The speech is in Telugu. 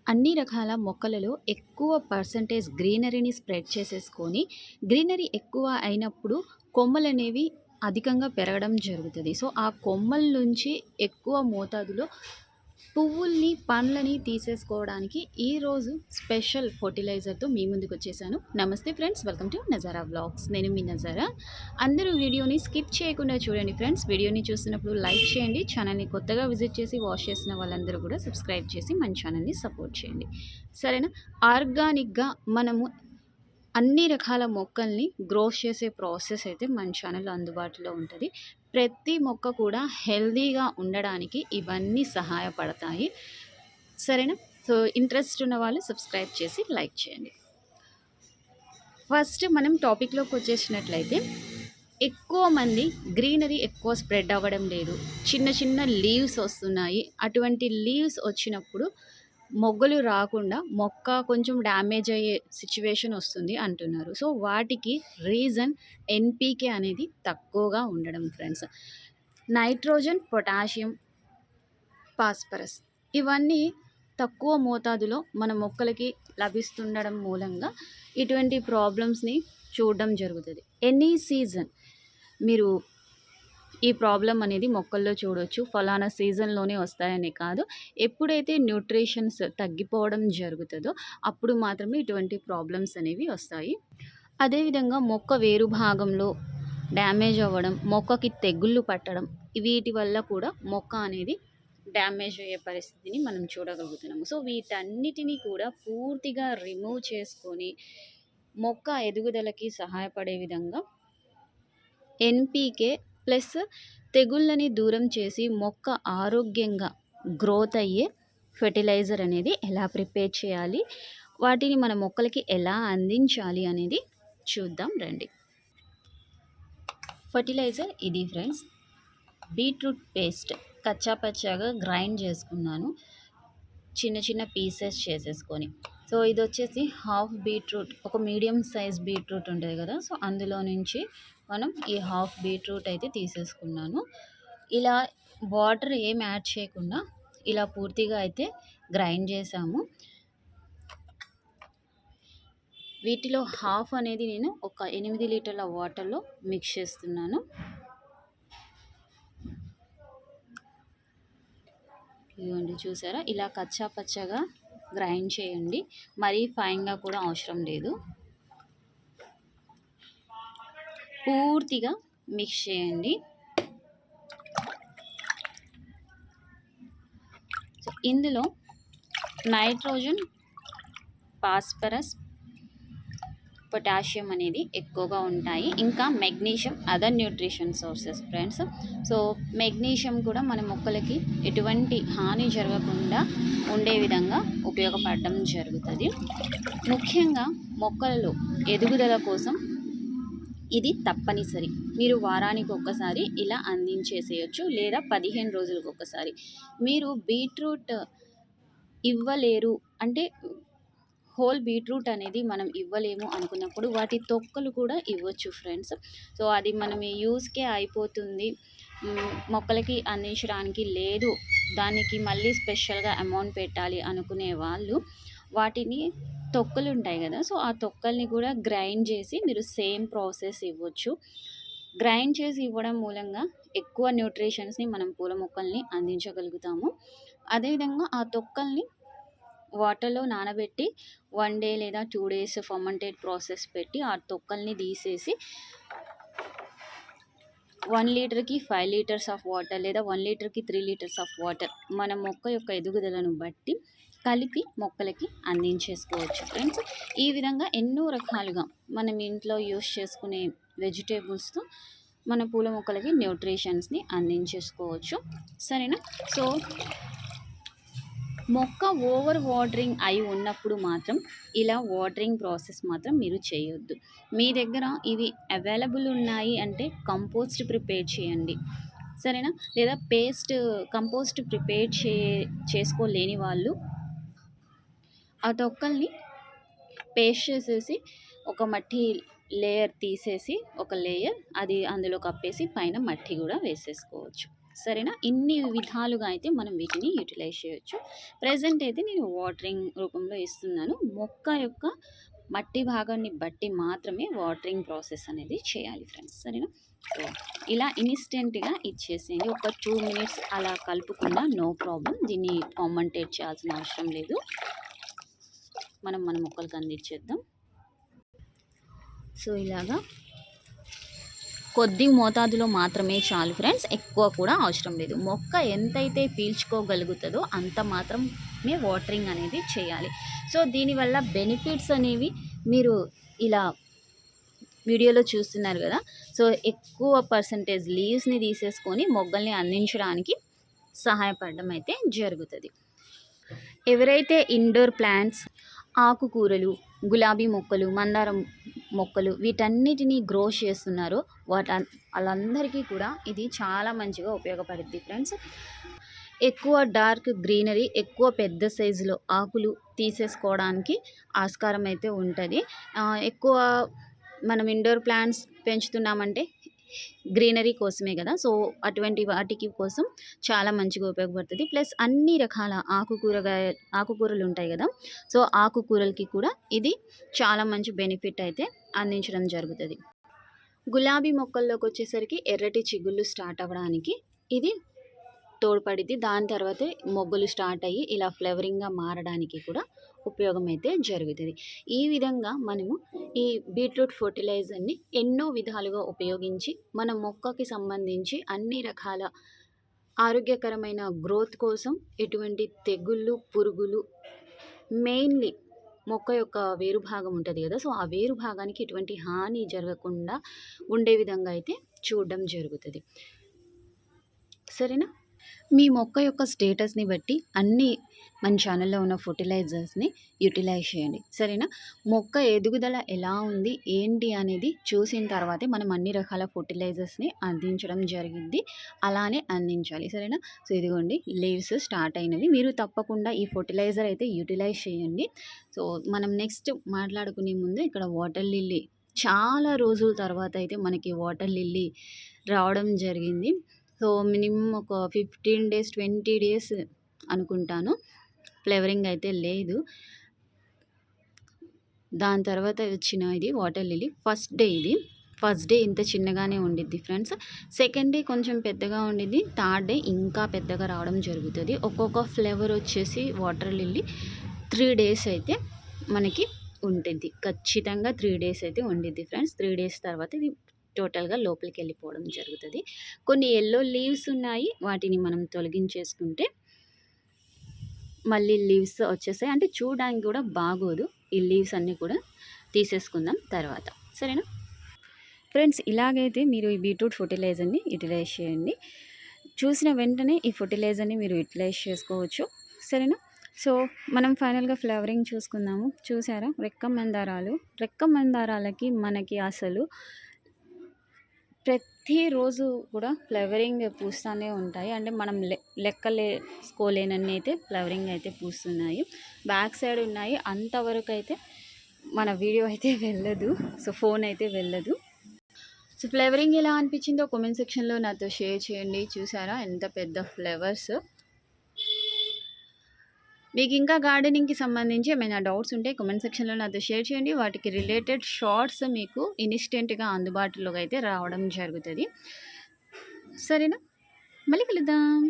అన్ని రకాల మొక్కలలో ఎక్కువ పర్సంటేజ్ గ్రీనరీని స్ప్రెడ్ చేసేసుకొని, గ్రీనరీ ఎక్కువ అయినప్పుడు కొమ్మలనేవి అధికంగా పెరగడం జరుగుతది. సో, ఆ కొమ్మల నుంచి ఎక్కువ మోతాదులో పువ్వుల్ని, పండ్లని తీసేసుకోవడానికి ఈరోజు స్పెషల్ ఫర్టిలైజర్‌తో మీ ముందుకొచ్చేసాను. నమస్తే friends, welcome to Nazara vlogs. నేను మీ నజారా. అందరూ వీడియోని స్కిప్ చేయకుండా చూడండి ఫ్రెండ్స్. వీడియోని చూస్తున్నప్పుడు లైక్ చేయండి. ఛానల్‌ని కొత్తగా విజిట్ చేసి వాచ్ చేసిన వాళ్ళందరూ కూడా సబ్స్క్రైబ్ చేసి మన ఛానల్‌ని సపోర్ట్ చేయండి. సరేనా? ఆర్గానిక్‌గా మనము అన్ని రకాల మొక్కల్ని గ్రో చేసే ప్రాసెస్ అయితే మన ఛానల్లో అందుబాటులో ఉంటుంది. ప్రతి మొక్క కూడా హెల్తీగా ఉండడానికి ఇవన్నీ సహాయపడతాయి. సరేనా? సో, ఇంట్రెస్ట్ ఉన్న వాళ్ళు సబ్స్క్రైబ్ చేసి లైక్ చేయండి. ఫస్ట్ మనం టాపిక్లోకి వచ్చేసినట్లయితే, ఎక్కువ మంది గ్రీనరీ ఎక్కువ స్ప్రెడ్ అవ్వడం లేదు, చిన్న చిన్న లీవ్స్ వస్తున్నాయి. అటువంటి లీవ్స్ వచ్చినప్పుడు మొగ్గలు రాకుండా మొక్క కొంచెం డ్యామేజ్ అయ్యే సిచ్యువేషన్ వస్తుంది అంటున్నారు. సో, వాటికి రీజన్ ఎన్‌పీకే అనేది తక్కువగా ఉండడం ఫ్రెండ్స్. నైట్రోజన్, పొటాషియం, ఫాస్ఫరస్ ఇవన్నీ తక్కువ మోతాదులో మన మొక్కలకి లభిస్తుండడం మూలంగా ఇటువంటి ప్రాబ్లమ్స్‌ని చూడడం జరుగుతది. ఎనీ సీజన్ మీరు ఈ ప్రాబ్లం అనేది మొక్కల్లో చూడొచ్చు. ఫలానా సీజన్‌లోనే వస్తాయని కాదు. ఎప్పుడైతే న్యూట్రిషన్స్ తగ్గిపోవడం జరుగుతదో అప్పుడు మాత్రమే ఇటువంటి ప్రాబ్లమ్స్ అనేవి వస్తాయి. అదేవిధంగా మొక్క వేరు భాగంలో డ్యామేజ్ అవ్వడం, మొక్కకి తెగుళ్ళు పట్టడం, వీటి వల్ల కూడా మొక్క అనేది డ్యామేజ్ అయ్యే పరిస్థితిని మనం చూడగలుగుతున్నాము. సో, వీటన్నిటిని కూడా పూర్తిగా రిమూవ్ చేసుకొని మొక్క ఎదుగుదలకి సహాయపడే విధంగా ఎన్‌పీకే ప్లస్ తెగుళ్ళని దూరం చేసి మొక్క ఆరోగ్యంగా గ్రోత్ అయ్యే ఫెర్టిలైజర్ అనేది ఎలా ప్రిపేర్ చేయాలి, వాటిని మన మొక్కలకి ఎలా అందించాలి అనేది చూద్దాం రండి. ఫర్టిలైజర్ ఇది ఫ్రెండ్స్. బీట్రూట్ పేస్ట్ కచ్చా పచ్చాగా గ్రైండ్ చేసుకున్నాను, చిన్న చిన్న పీసెస్ చేసేసుకొని. సో, ఇది వచ్చేసి హాఫ్ బీట్రూట్, ఒక మీడియం సైజ్ బీట్రూట్ ఉంటుంది కదా, సో అందులో నుంచి మనం ఈ హాఫ్ బీట్రూట్ అయితే తీసేసుకున్నాను. ఇలా వాటర్ ఏం యాడ్ చేయకుండా ఇలా పూర్తిగా అయితే గ్రైండ్ చేసాము. వీటిలో హాఫ్ అనేది నేను ఒక 8 లీటర్ల వాటర్లో మిక్స్ చేస్తున్నాను. ఇదిగోండి, చూసారా? ఇలా కచ్చా పచ్చగా గ్రైండ్ చేయండి. మరీ ఫైన్గా కూడా అవసరం లేదు. పూర్తిగా మిక్స్ చేయండి. సో, ఇందులో నైట్రోజన్, ఫాస్ఫరస్, పొటాషియం అనేది ఎక్కువగా ఉంటాయి. ఇంకా magnesium, other nutrition sources friends. So, magnesium కూడా మన మొక్కలకి ఎటువంటి హాని జరగకుండా ఉండే విధంగా ఉపయోగపడడం జరుగుతుంది. ముఖ్యంగా మొక్కలలో ఎదుగుదల కోసం ఇది తప్పనిసరి. మీరు వారానికి ఒక్కసారి ఇలా అందించేసేయచ్చు, లేదా 15 రోజులకు ఒకసారి. మీరు బీట్రూట్ ఇవ్వలేరు అంటే, హోల్ బీట్రూట్ అనేది మనం ఇవ్వలేము అనుకున్నప్పుడు వాటి తొక్కలు కూడా ఇవ్వచ్చు ఫ్రెండ్స్. సో, అది మనం యూస్కే అయిపోతుంది, మొక్కలకి అందించడానికి లేదు, దానికి మళ్ళీ స్పెషల్గా అమౌంట్ పెట్టాలి అనుకునే వాళ్ళు వాటిని తొక్కలు ఉంటాయి కదా, సో ఆ తొక్కల్ని కూడా గ్రైండ్ చేసి మీరు సేమ్ ప్రాసెస్ ఇవ్వచ్చు. గ్రైండ్ చేసి ఇవ్వడం మూలంగా ఎక్కువ న్యూట్రిషన్స్ని మనం పూల మొక్కల్ని అందించగలుగుతాము. అదేవిధంగా ఆ తొక్కల్ని వాటర్లో నానబెట్టి 1 డే లేదా 2 డేస్ ఫర్మెంటెడ్ ప్రాసెస్ పెట్టి ఆ తొక్కల్ని తీసేసి 1 లీటర్కి 5 లీటర్స్ ఆఫ్ వాటర్ లేదా 1 లీటర్కి 3 లీటర్స్ ఆఫ్ వాటర్ మన మొక్క యొక్క ఎదుగుదలను బట్టి కలిపి మొక్కలకి అందించేసుకోవచ్చు ఫ్రెండ్స్. ఈ విధంగా ఎన్నో రకాలుగా మనం ఇంట్లో యూస్ చేసుకునే వెజిటేబుల్స్తో మన పూల మొక్కలకి న్యూట్రిషన్స్ని అందించేసుకోవచ్చు. సరేనా? సో, మొక్క ఓవర్ వాటరింగ్ అయి ఉన్నప్పుడు మాత్రం ఇలా వాటరింగ్ ప్రాసెస్ మాత్రం మీరు చేయొద్దు. మీ దగ్గర ఇవి అవైలబుల్ ఉన్నాయి అంటే కంపోస్ట్ ప్రిపేర్ చేయండి. సరేనా? లేదా కంపోస్ట్ ప్రిపేర్ చేసుకోలేని వాళ్ళు ఆ తొక్కల్ని పేస్ట్ చేసేసి ఒక మట్టి లేయర్ తీసేసి ఒక లేయర్ అది అందులో కప్పేసి పైన మట్టి కూడా వేసేసుకోవచ్చు. సరేనా? ఇన్ని విధాలుగా అయితే మనం వీటిని యుటిలైజ్ చేయొచ్చు. ప్రెజెంట్ అయితే నేను వాటరింగ్ రూపంలో ఇస్తున్నాను. మొక్క యొక్క మట్టి భాగాన్ని బట్టి మాత్రమే వాటరింగ్ ప్రాసెస్ అనేది చేయాలి ఫ్రెండ్స్. సరేనా? సో ఇలా ఇన్స్టెంట్‌గా ఇచ్చేసేయండి. ఒక 2 మినిట్స్ అలా కలుపుకున్నా నో ప్రాబ్లమ్. దీన్ని కామెంటేట్ చేయాల్సిన అవసరం లేదు. మనం మన మొక్కలకి అందించేద్దాం. సో ఇలాగా కొద్ది మోతాదులో మాత్రమే చాలు ఫ్రెండ్స్, ఎక్కువ కూడా అవసరం లేదు. మొక్క ఎంతైతే పీల్చుకోగలుగుతుందో అంత మాత్రమే వాటరింగ్ అనేది చేయాలి. సో దీనివల్ల బెనిఫిట్స్ అనేవి మీరు ఇలా వీడియోలో చూస్తున్నారు కదా. సో ఎక్కువ పర్సంటేజ్ లీవ్స్ని తీసేసుకొని మొగ్గల్ని అందించడానికి సహాయపడడం అయితే జరుగుతుంది. ఎవరైతే ఇండోర్ ప్లాంట్స్, ఆకుకూరలు, గులాబీ మొక్కలు, మందారం మొక్కలు వీటన్నిటిని గ్రో చేస్తున్నారో వాళ్ళందరికీ కూడా ఇది చాలా మంచిగా ఉపయోగపడుద్ది ఫ్రెండ్స్. ఎక్కువ డార్క్ గ్రీనరీ, ఎక్కువ పెద్ద సైజులో ఆకులు తీసేసుకోవడానికి ఆస్కారం అయితే ఉంటుంది. ఎక్కువ మనం ఇండోర్ ప్లాంట్స్ పెంచుతున్నామంటే గ్రీనరీ కోసమే కదా. సో అటువంటి వాటికి కోసం చాలా మంచిగా ఉపయోగపడుతుంది. ప్లస్ అన్ని రకాల ఆకుకూరలు ఉంటాయి కదా. సో ఆకుకూరలకి కూడా ఇది చాలా మంచి బెనిఫిట్ అయితే అందించడం జరుగుతుంది. గులాబీ మొక్కల్లోకి వచ్చేసరికి ఎర్రటి చిగుళ్ళు స్టార్ట్ అవ్వడానికి ఇది తోడ్పడిద్ది. దాని తర్వాతే మొగ్గలు స్టార్ట్ అయ్యి ఇలా ఫ్లవరింగ్గా మారడానికి కూడా ఉపయోగం అయితే జరుగుతుంది. ఈ విధంగా మనము ఈ బీట్రూట్ ఫర్టిలైజర్ని ఎన్నో విధాలుగా ఉపయోగించి మన మొక్కకి సంబంధించి అన్ని రకాల ఆరోగ్యకరమైన గ్రోత్ కోసం ఎటువంటి తెగుళ్ళు, పురుగులు, మెయిన్లీ మొక్క యొక్క వేరు భాగం ఉంటుంది కదా. సో ఆ వేరు భాగానికి ఎటువంటి హాని జరగకుండా ఉండే విధంగా అయితే చూడడం జరుగుతుంది. సరేనా? మీ మొక్క యొక్క స్టేటస్ని బట్టి అన్ని మన ఛానల్లో ఉన్న ఫర్టిలైజర్స్ని యూటిలైజ్ చేయండి. సరేనా? మొక్క ఎదుగుదల ఎలా ఉంది ఏంటి అనేది చూసిన తర్వాతే మనం అన్ని రకాల ఫర్టిలైజర్స్ని అందించడం జరిగింది. అలానే అందించాలి. సరేనా? సో ఇదిగోండి లీవ్స్ స్టార్ట్ అయినవి. మీరు తప్పకుండా ఈ ఫర్టిలైజర్ అయితే యూటిలైజ్ చేయండి. సో మనం నెక్స్ట్ మాట్లాడుకునే ముందు ఇక్కడ వాటర్ లిల్లీ చాలా రోజుల తర్వాత అయితే మనకి వాటర్ లిల్లీ రావడం జరిగింది. సో మినిమం ఒక 15 డేస్ 20 డేస్ అనుకుంటాను ఫ్లేవరింగ్ అయితే లేదు. దాని తర్వాత వచ్చిన ఇది వాటర్ లిల్లీ ఫస్ట్ డే ఇంత చిన్నగానే ఉండిద్ది ఫ్రెండ్స్. సెకండ్ డే కొంచెం పెద్దగా ఉండిద్ది. థర్డ్ డే ఇంకా పెద్దగా రావడం జరుగుతుంది. ఒక్కొక్క ఫ్లేవర్ వచ్చేసి వాటర్ లిల్లీ 3 డేస్ అయితే మనకి ఉంటుంది. ఖచ్చితంగా 3 డేస్ అయితే ఉండిద్ది ఫ్రెండ్స్. 3 డేస్ తర్వాత ఇది టోటల్గా లోపలికి వెళ్ళిపోవడం జరుగుతుంది. కొన్ని ఎల్లో లీవ్స్ ఉన్నాయి, వాటిని మనం తొలగించేసుకుంటే మళ్ళీ లీవ్స్ వచ్చేసాయి. అంటే చూడడానికి కూడా బాగోదు. ఈ లీవ్స్ అన్నీ కూడా తీసేసుకుందాం తర్వాత. సరేనా ఫ్రెండ్స్? ఇలాగైతే మీరు ఈ బీట్రూట్ ఫర్టిలైజర్ని యూటిలైజ్ చేయండి. చూసిన వెంటనే ఈ ఫర్టిలైజర్ని మీరు యూటిలైజ్ చేసుకోవచ్చు. సరేనా? సో మనం ఫైనల్గా ఫ్లవరింగ్ చూసుకుందాము. చూసారా? రెక్క మందారాలకి మనకి అసలు ప్రతిరోజు కూడా ఫ్లవరింగ్ పూస్తూనే ఉంటాయి. అంటే మనం లెక్కలేసుకోలేనన్ని అయితే ఫ్లవరింగ్ అయితే పూస్తున్నాయి. బ్యాక్ సైడ్ ఉన్నాయి. అంతవరకు అయితే మన వీడియో అయితే వెళ్ళదు. సో ఫోన్ అయితే వెళ్ళదు. సో ఫ్లవరింగ్ ఎలా అనిపించిందో కామెంట్ సెక్షన్లో నాతో షేర్ చేయండి. చూసారా ఎంత పెద్ద ఫ్లవర్స్. మీకు ఇంకా గార్డెనింగ్కి సంబంధించి ఏమైనా డౌట్స్ ఉంటే కామెంట్ సెక్షన్లో నాతో షేర్ చేయండి. వాటికి రిలేటెడ్ షార్ట్స్ మీకు ఇన్స్టెంట్గా అందుబాటులోకి అయితే రావడం జరుగుతుంది. సరేనా? మళ్ళీ కలుద్దాం.